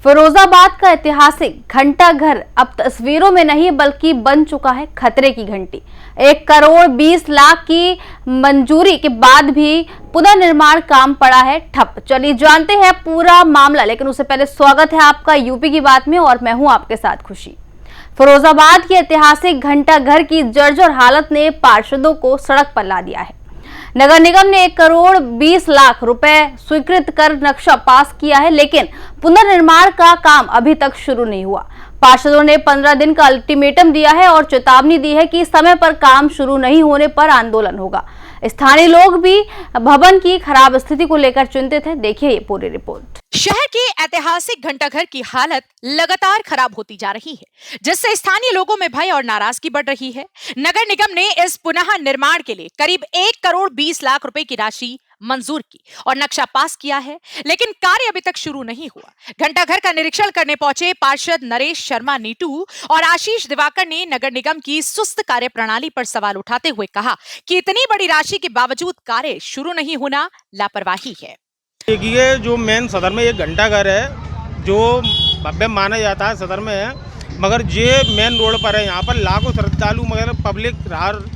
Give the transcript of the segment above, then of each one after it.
फिरोजाबाद का ऐतिहासिक घंटा घर अब तस्वीरों में नहीं बल्कि बन चुका है खतरे की घंटी। 1 करोड़ 20 लाख की मंजूरी के बाद भी पुनर्निर्माण काम पड़ा है ठप। चलिए जानते हैं पूरा मामला, लेकिन उससे पहले स्वागत है आपका यूपी की बात में और मैं हूं आपके साथ खुशी। फिरोजाबाद की ऐतिहासिक घंटा घर की जर्जर हालत ने पार्षदों को सड़क पर ला दिया है। नगर निगम ने 1 करोड़ 20 लाख रुपए स्वीकृत कर नक्शा पास किया है, लेकिन पुनर्निर्माण का काम अभी तक शुरू नहीं हुआ। पार्षदों ने 15 दिन का अल्टीमेटम दिया है और चेतावनी दी है कि समय पर काम शुरू नहीं होने पर आंदोलन होगा। स्थानीय लोग भी भवन की खराब स्थिति को लेकर चिंतित हैं। देखिए ये पूरी रिपोर्ट। शहर के ऐतिहासिक घंटाघर की हालत लगातार खराब होती जा रही है, जिससे स्थानीय लोगों में भय और नाराजगी बढ़ रही है। नगर निगम ने इस पुनः निर्माण के लिए करीब 1 करोड़ 20 लाख रुपए की राशि मंजूर की और नक्शा पास किया है, लेकिन कार्य अभी तक शुरू नहीं हुआ। घंटाघर का निरीक्षण करने पहुंचे पार्षद नरेश शर्मा नीटू और आशीष दिवाकर ने नगर निगम की सुस्त कार्य प्रणाली पर सवाल उठाते हुए कहा कि इतनी बड़ी राशि के बावजूद कार्य शुरू नहीं होना लापरवाही है। ये जो मेन सदर में एक घंटाघर है, जो भव्य माना जाता है सदर में है, मगर ये मेन रोड पर है। यहाँ पर लाखों श्रद्धालु मगर पब्लिक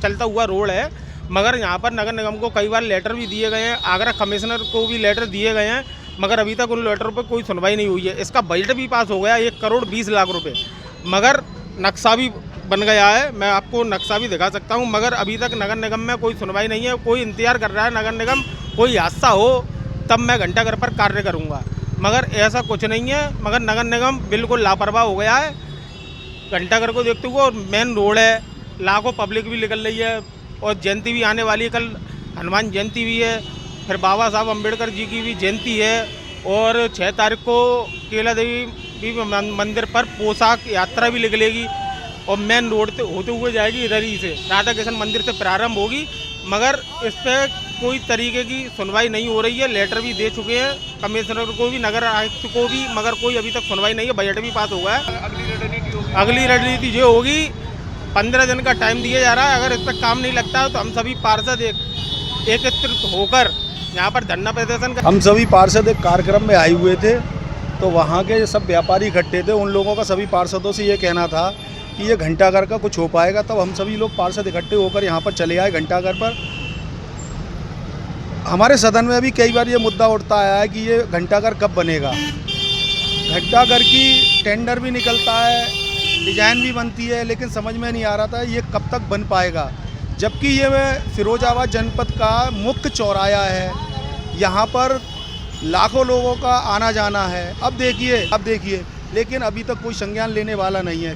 चलता हुआ रोड है, मगर यहाँ पर नगर निगम को कई बार लेटर भी दिए गए हैं, आगरा कमिश्नर को भी लेटर दिए गए हैं, मगर अभी तक उन लेटरों पर कोई सुनवाई नहीं हुई है। इसका बजट भी पास हो गया 1 करोड़ 20 लाख रुपए, मगर नक्शा भी बन गया है। मैं आपको नक्शा भी दिखा सकता हूँ, मगर अभी तक नगर निगम में कोई सुनवाई नहीं है। कोई इंतजार कर रहा है नगर निगम, कोई हादसा हो तब मैं घंटाघर पर कार्य करूँगा, मगर ऐसा कुछ नहीं है। मगर नगर निगम बिल्कुल लापरवाह हो गया है घंटाघर को देखते हुए। और मेन रोड है, लाखों पब्लिक भी निकल रही है और जयंती भी आने वाली है। कल हनुमान जयंती भी है, फिर बाबा साहब अम्बेडकर जी की भी जयंती है, और 6 तारीख को केला देवी भी मंदिर पर पोशाक यात्रा भी निकलेगी और मेन रोड से होते हुए जाएगी। इधर ही से राधा कृष्ण मंदिर से प्रारंभ होगी, मगर इस पर कोई तरीके की सुनवाई नहीं हो रही है। लेटर भी दे चुके हैं कमिश्नर को भी, नगर आयुक्त को भी, मगर कोई अभी तक सुनवाई नहीं है। बजट भी पास हुआ है। अगली रणनीति जो होगी, 15 दिन का टाइम दिया जा रहा है। अगर इस पर काम नहीं लगता है तो हम सभी पार्षद एकत्रित होकर यहाँ पर धरना प्रदर्शन कर। हम सभी पार्षद एक कार्यक्रम में आए हुए थे, तो वहाँ के सब व्यापारी इकट्ठे थे। उन लोगों का सभी पार्षदों से ये कहना था कि ये घंटाघर का कुछ हो पाएगा, तब हम सभी लोग पार्षद इकट्ठे होकर यहाँ पर चले आए घंटाघर पर। हमारे सदन में अभी कई बार ये मुद्दा उठता आया है कि ये घंटाघर कब बनेगा। घंटाघर की टेंडर भी निकलता है, डिजाइन भी बनती है, लेकिन समझ में नहीं आ रहा था ये कब तक बन पाएगा। जबकि ये फिरोजाबाद जनपद का मुख्य चौराहा है, यहाँ पर लाखों लोगों का आना जाना है। अब देखिए, लेकिन अभी तक कोई संज्ञान लेने वाला नहीं है।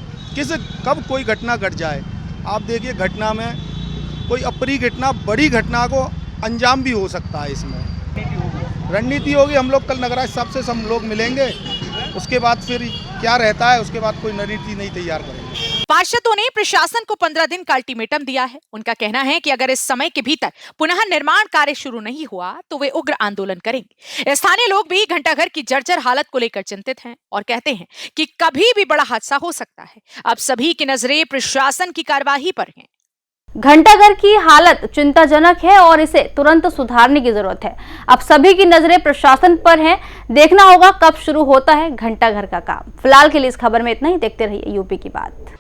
कब कोई घटना घट जाए। आप देखिए, घटना में कोई अप्रिय घटना, बड़ी घटना को अंजाम भी हो सकता है। इसमें रणनीति होगी। हम लोग कल नगराध्यक्ष साहब से सब लोग मिलेंगे, उसके बाद फिर क्या रहता है, उसके बाद कोई रणनीति नहीं तैयार करेंगे। पार्षदों ने प्रशासन को 15 दिन का अल्टीमेटम दिया है। उनका कहना है कि अगर इस समय के भीतर पुनः निर्माण कार्य शुरू नहीं हुआ तो वे उग्र आंदोलन करेंगे। स्थानीय लोग भी घंटाघर की जर्जर हालत को लेकर चिंतित हैं और कहते हैं कि कभी भी बड़ा हादसा हो सकता है। अब सभी की नजरें प्रशासन की कार्यवाही पर हैं। घंटाघर की हालत चिंताजनक है और इसे तुरंत सुधारने की जरूरत है। अब सभी की नजरें प्रशासन पर हैं। देखना होगा कब शुरू होता है घंटाघर का काम। फिलहाल के लिए इस खबर में इतना ही। देखते रहिए यूपी की बात।